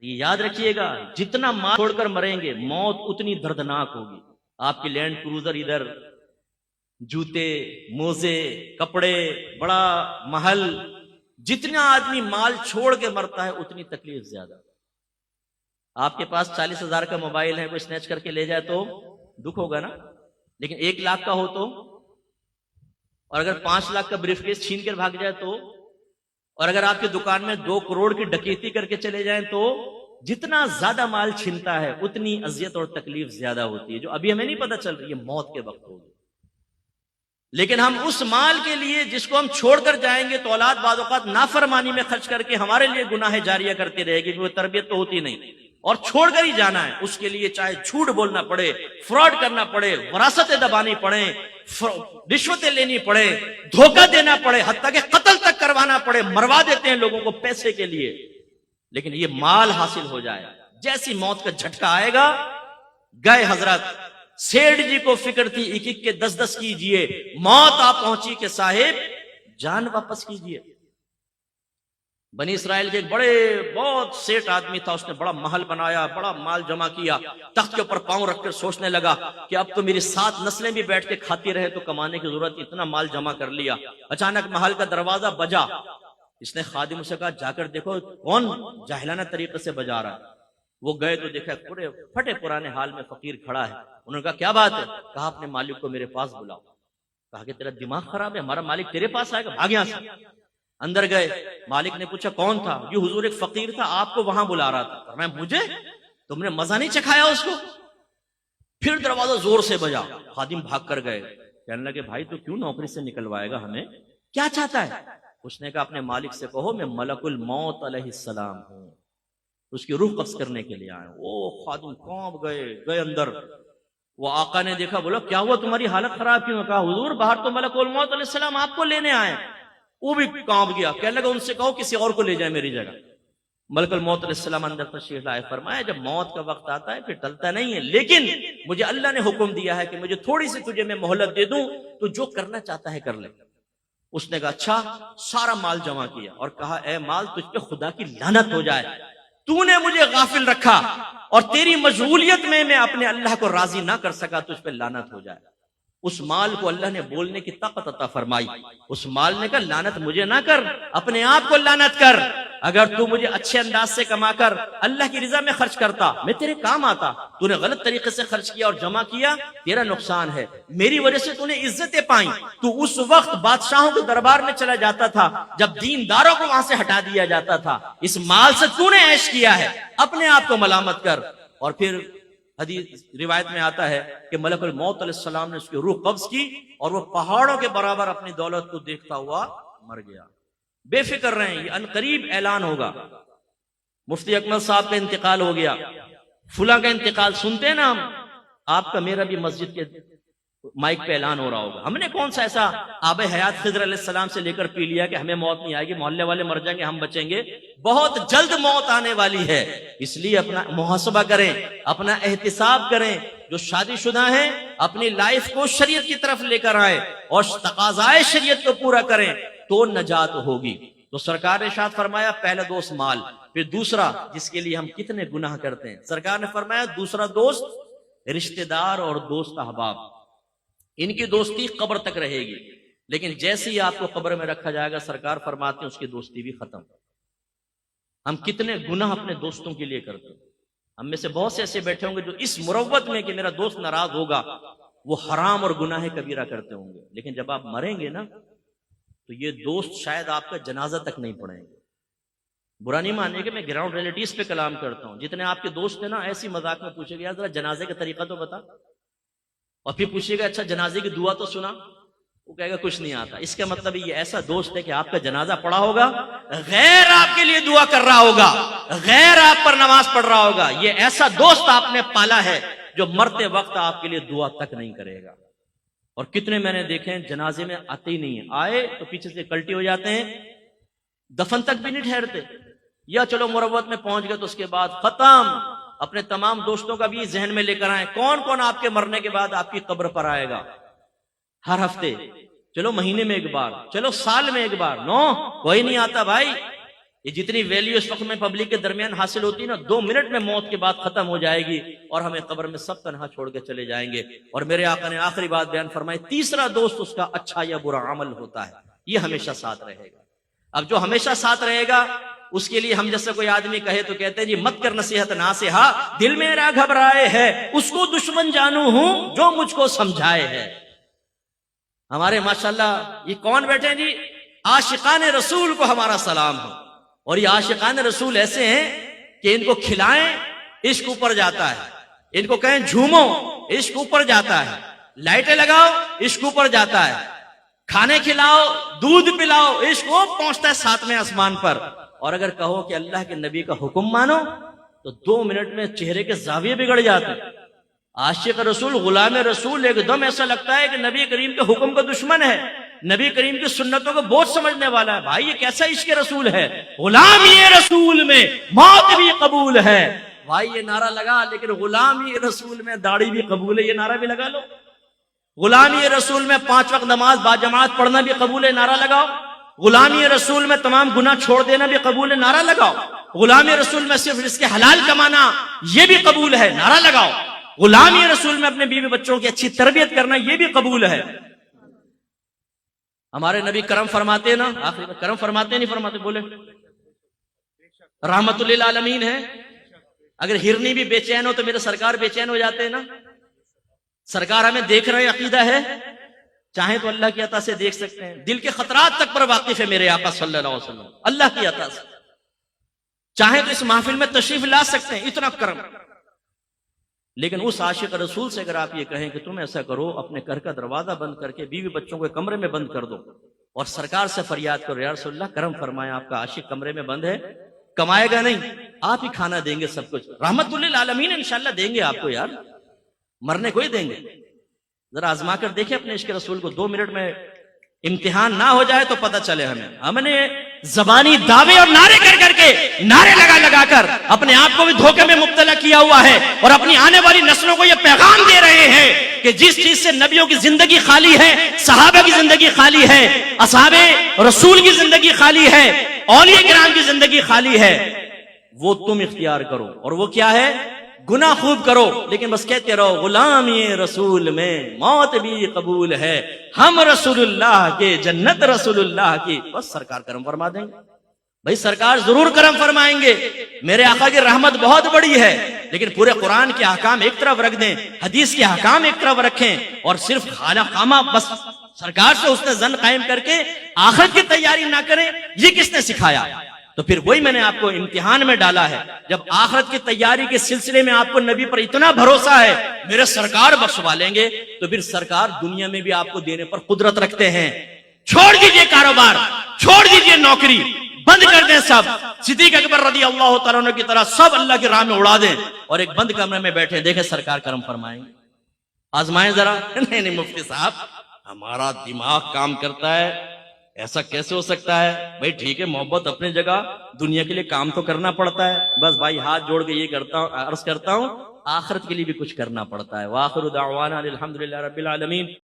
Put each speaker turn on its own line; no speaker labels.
یہ یاد رکھیے گا، جتنا مال چھوڑ کر مریں گے موت اتنی دردناک ہوگی. آپ کی لینڈ کروزر ادھر، جوتے، موزے، کپڑے، بڑا محل، جتنا آدمی مال چھوڑ کے مرتا ہے اتنی تکلیف زیادہ. آپ کے پاس 40,000 کا موبائل ہے، کوئی سنیچ کر کے لے جائے تو دکھ ہوگا نا، لیکن 1 لاکھ کا ہو تو، اور اگر 5 لاکھ کا بریف کیس چھین کر بھاگ جائے تو، اور اگر آپ کی دکان میں 2 کروڑ کی ڈکیتی کر کے چلے جائیں تو، جتنا زیادہ مال چھنتا ہے اتنی اذیت اور تکلیف زیادہ ہوتی ہے، جو ابھی ہمیں نہیں پتہ چل رہی ہے، موت کے وقت ہوگی. لیکن ہم اس مال کے لیے جس کو ہم چھوڑ کر جائیں گے تو اولاد بعض اوقات نافرمانی میں خرچ کر کے ہمارے لیے گناہ جاریہ کرتی رہے گی، وہ تربیت تو ہوتی نہیں، اور چھوڑ کر ہی جانا ہے. اس کے لیے چاہے جھوٹ بولنا پڑے، فراڈ کرنا پڑے، وراثتیں دبانی پڑے، رشوتیں لینی پڑے، دھوکہ دینا پڑے، حتیٰ کہ قتل تک کروانا پڑے. مروا دیتے ہیں لوگوں کو پیسے کے لیے، لیکن یہ مال حاصل ہو جائے. جیسی موت کا جھٹکا آئے گا، گئے حضرت. سیٹھ جی کو فکر تھی 1-1 کے 10-10 کیجئے، موت آ پہنچی کہ صاحب جان واپس کیجئے. بنی اسرائیل کے ایک بہت سیٹ آدمی تھا، اس نے بڑا محل بنایا، بڑا مال جمع کیا، تخت کے اوپر پاؤں رکھ کر سوچنے لگا کہ اب تو میری 7 نسلیں بھی بیٹھ کے کھاتی رہے تو کمانے کی ضرورت، اتنا مال جمع کر لیا. اچانک محل کا دروازہ بجا. اس نے خادم سے کہا جا کر دیکھو کون جاہلانہ طریقے سے بجا رہا ہے. وہ گئے تو دیکھا پورے پھٹے پرانے حال میں فقیر کھڑا ہے. انہوں نے کہا کیا بات ہے؟ کہا اپنے مالک کو میرے پاس بلاؤ. کہا کہ تیرا دماغ خراب ہے، ہمارا مالک تیرے پاس آئے گا، بھاگ یہاں سے. اندر گئے، مالک نے پوچھا کون تھا؟ یہ حضور ایک فقیر تھا، آپ کو وہاں بلا رہا تھا. میں مجھے؟ تم نے مزہ نہیں چکھایا اس کو؟ پھر دروازہ زور سے بجا. خادم بھاگ کر گئے، کہنے لگے بھائی تو کیوں نوکری سے نکلوائے گا ہمیں؟ کیا چاہتا ہے؟ اس نے کہا اپنے مالک سے کہو میں ملک الموت علیہ السلام ہوں، اس کی روح قبض کرنے کے لیے آیا. او خادم کانپ گئے اندر. وہ آقا نے دیکھا، بولا کیا ہوا تمہاری حالت خراب کیوں؟ کہا حضور باہر تو ملک الموت علیہ السلام آپ کو لینے آئے. وہ بھی کانپ گیا، کہنے لگا ان سے کہو کسی اور کو لے جائے میری جگہ. ملک الموت علیہ السلام اندر تشریف لائے، فرمایا جب موت کا وقت آتا ہے پھر ٹلتا نہیں ہے، لیکن مجھے اللہ نے حکم دیا ہے کہ مجھے تھوڑی سی تجھے میں مہلت دے دوں، تو جو کرنا چاہتا ہے کر لے. اس نے کہا اچھا. سارا مال جمع کیا اور کہا اے مال تجھ پہ خدا کی لعنت ہو جائے، تو نے مجھے غافل رکھا اور تیری مشغولیت میں اپنے اللہ کو راضی نہ کر سکا، تجھ پہ لعنت ہو جائے. اس مال کو اللہ نے بولنے کی طاقت عطا فرمائی. اس مال نے کہا لعنت مجھے نہ کر، اپنے آپ کو لعنت کر. اگر تو مجھے اچھے انداز سے کما کر اللہ کی رضا میں خرچ کرتا میں تیرے کام آتا. تو نے غلط طریقے سے خرچ کیا اور جمع کیا، تیرا نقصان ہے. میری وجہ سے تو نے عزتیں پائیں. تو اس وقت بادشاہوں کے دربار میں چلا جاتا تھا جب دینداروں کو وہاں سے ہٹا دیا جاتا تھا. اس مال سے تو نے عیش کیا ہے، اپنے آپ کو ملامت کر. اور پھر حدیث روایت میں آتا ہے کہ ملک الموت علیہ السلام نے اس کی روح قبض کی اور وہ پہاڑوں کے برابر اپنی دولت کو دیکھتا ہوا مر گیا. بے فکر رہیں، یہ عنقریب اعلان ہوگا. مفتی اکمل صاحب کا انتقال ہو گیا، فلاں کا انتقال سنتے ہیں نا ہم. آپ کا میرا بھی مسجد کے مائک پہ اعلان ہو رہا ہوگا. ہم نے کون سا ایسا آب حیات خضر علیہ السلام سے لے کر پی لیا کہ ہمیں موت نہیں آئے گی، محلے والے مر جائیں گے ہم بچیں گے؟ بہت جلد موت آنے والی ہے. اس لیے اپنا محاسبہ کریں، اپنا احتساب کریں. جو شادی شدہ ہیں اپنی لائف کو شریعت کی طرف لے کر آئے اور تقاضائے شریعت کو پورا کریں تو نجات ہوگی. تو سرکار نے ارشاد فرمایا پہلا دوست مال، پھر دوسرا جس کے لیے ہم کتنے گناہ کرتے ہیں. سرکار نے فرمایا دوسرا دوست رشتہ دار اور دوست احباب، ان کی دوستی قبر تک رہے گی، لیکن جیسے ہی آپ کو قبر میں رکھا جائے گا سرکار فرماتے ہیں اس کی دوستی بھی ختم. ہم کتنے گناہ اپنے دوستوں کے لیے کرتے ہیں. ہم میں سے بہت سے ایسے بیٹھے ہوں گے جو اس مروت میں کہ میرا دوست ناراض ہوگا وہ حرام اور گناہ کبیرہ کرتے ہوں گے، لیکن جب آپ مریں گے نا تو یہ دوست شاید آپ کا جنازہ تک نہیں پڑھیں گے. برا نہیں ماننے کہ میں گراؤنڈ ریلیٹیز پہ کلام کرتا ہوں. جتنے آپ کے دوست ہیں نا ایسی مذاق میں پوچھے گا ذرا جنازے کا طریقہ تو بتا، اور پھر پوچھے گا اچھا جنازے کی دعا تو سنا، وہ کہے گا کچھ نہیں آتا. اس کا مطلب یہ ایسا دوست ہے کہ آپ کا جنازہ پڑھا ہوگا، غیر آپ کے لیے دعا کر رہا ہوگا، غیر آپ پر نماز پڑھ رہا ہوگا. یہ ایسا دوست آپ نے پالا ہے جو مرتے وقت آپ کے لیے دعا تک نہیں کرے گا. اور کتنے میں نے دیکھے ہیں جنازے میں آتے ہی نہیں ہیں، آئے تو پیچھے سے کلٹی ہو جاتے ہیں، دفن تک بھی نہیں ٹھہرتے. یا چلو مروت میں پہنچ گئے تو اس کے بعد ختم. اپنے تمام دوستوں کا بھی ذہن میں لے کر آئیں کون کون آپ کے مرنے کے بعد آپ کی قبر پر آئے گا. ہر ہفتے، چلو مہینے میں ایک بار، چلو سال میں ایک بار. نو کوئی نہیں آتا بھائی. یہ جتنی ویلیو اس وقت میں پبلک کے درمیان حاصل ہوتی ہے نا، 2 منٹ میں موت کے بعد ختم ہو جائے گی اور ہمیں قبر میں سب تنہا چھوڑ کے چلے جائیں گے۔ اور میرے آقا نے آخری بات بیان فرمائی، تیسرا دوست اس کا اچھا یا برا عمل ہوتا ہے، یہ ہمیشہ ساتھ رہے گا۔ اب جو ہمیشہ ساتھ رہے گا اس کے لیے ہم جیسے کوئی آدمی کہے تو کہتے ہیں جی مت کر نصیحت ناصحہ، دل میرا گھبرائے ہے، اس کو دشمن جانو ہوں جو مجھ کو سمجھائے ہے۔ ہمارے ماشاءاللہ یہ کون بیٹھے ہیں جی، عاشقان رسول کو ہمارا سلام ہو۔ اور یہ عاشقان رسول ایسے ہیں کہ ان کو کھلائیں عشق اوپر جاتا ہے، ان کو کہیں جھومو عشق اوپر جاتا ہے، لائٹیں لگاؤ عشق اوپر جاتا ہے، کھانے کھلاؤ دودھ پلاؤ عشق وہ پہنچتا ہے 7ویں آسمان پر۔ اور اگر کہو کہ اللہ کے نبی کا حکم مانو تو 2 منٹ میں چہرے کے زاویے بگڑ جاتے ہیں۔ عاشق رسول، غلام رسول ایک دم ایسا لگتا ہے کہ نبی کریم کے حکم کا دشمن ہے، نبی کریم کی سنتوں کو بہت سمجھنے والا ہے۔ بھائی یہ کیسا عشق رسول ہے، غلامی رسول میں موت بھی قبول ہے۔ بھائی یہ نعرہ لگا، لیکن غلامی رسول میں داڑھی بھی قبول ہے، یہ نعرہ بھی لگا لو۔ غلامی رسول میں 5 وقت نماز باجماعت پڑھنا بھی قبول ہے، نعرہ لگاؤ۔ غلامی رسول میں تمام گناہ چھوڑ دینا بھی قبول ہے، نعرہ لگاؤ۔ غلامی رسول میں صرف اس کے حلال کمانا یہ بھی قبول ہے، نعرہ لگاؤ۔ غلامی رسول میں اپنے بیوی بچوں کی اچھی تربیت کرنا یہ بھی قبول ہے۔ ہمارے نبی کرم فرماتے نا، آخری میں کرم فرماتے نہیں فرماتے، بولے رحمت للعالمین ہے۔ اگر ہرنی بھی بے چین ہو تو میرے سرکار بے چین ہو جاتے ہیں نا۔ سرکار ہمیں دیکھ رہے عقیدہ ہے، چاہیں تو اللہ کی عطا سے دیکھ سکتے ہیں، دل کے خطرات تک پر واقف ہے میرے آقا صلی اللہ علیہ وسلم، اللہ کی عطا سے چاہیں تو اس محفل میں تشریف لا سکتے ہیں، اتنا کرم۔ لیکن اس عاشق رسول سے اگر آپ یہ کہیں کہ تم ایسا کرو، اپنے گھر کا دروازہ بند کر کے بیوی بچوں کو کمرے میں بند کر دو اور سرکار سے فریاد کرو یا رسول اللہ کرم فرمائے، آپ کا عاشق کمرے میں بند ہے، کمائے گا نہیں، آپ ہی کھانا دیں گے، سب کچھ رحمت للعالمین انشاءاللہ دیں گے آپ کو، یار مرنے کو ہی دیں گے۔ ذرا آزما کر دیکھیں اپنے عشق رسول کو، 2 منٹ میں امتحان نہ ہو جائے تو پتہ چلے ہمیں۔ ہم نے زبانی دعوے اور نعرے کر کر کے، نعرے لگا کر اپنے آپ کو بھی دھوکے میں مبتلا کیا ہوا ہے، اور اپنی آنے والی نسلوں کو یہ پیغام دے رہے ہیں کہ جس چیز سے نبیوں کی زندگی خالی ہے، صحابہ کی زندگی خالی ہے، اصحاب رسول کی زندگی خالی ہے، اولیاء کرام کی زندگی خالی ہے، وہ تم اختیار کرو۔ اور وہ کیا ہے؟ گناہ خوب کرو لیکن بس کہتے رہو غلامی رسول میں موت بھی قبول ہے، ہم رسول اللہ کے، جنت رسول اللہ کی، بس سرکار کرم فرما دیں گے۔ بھائی سرکار ضرور کرم فرمائیں گے، میرے آقا کی رحمت بہت بڑی ہے، لیکن پورے قرآن کے احکام ایک طرف رکھ دیں، حدیث کے احکام ایک طرف رکھیں، اور صرف خانہ خامہ بس سرکار سے حسن ظن قائم کر کے آخرت کی تیاری نہ کریں، یہ کس نے سکھایا؟ تو پھر وہی میں نے آپ کو امتحان میں ڈالا ہے۔ جب آخرت کی تیاری کے سلسلے میں آپ کو نبی پر اتنا بھروسہ ہے میرے سرکار بخشوا لیں گے، تو پھر سرکار دنیا میں بھی آپ کو دینے پر قدرت رکھتے ہیں۔ چھوڑ دیجئے کاروبار، چھوڑ دیجئے نوکری، بند کر دیں سب، صدیق اکبر رضی اللہ تعالیٰ عنہ کی طرح سب اللہ کی راہ میں اڑا دیں اور ایک بند کمرے میں بیٹھے دیکھیں سرکار کرم فرمائیں گے۔ آزمائیں ذرا۔ نہیں مفتی صاحب ہمارا دماغ کام کرتا ہے، ایسا کیسے ہو سکتا ہے؟ بھائی ٹھیک ہے، محبت اپنی جگہ، دنیا کے لیے کام تو کرنا پڑتا ہے، بس بھائی ہاتھ جوڑ کے یہ عرض کرتا ہوں آخرت کے لیے بھی کچھ کرنا پڑتا ہے۔ وآخر دعوانا الحمدللہ رب العالمین۔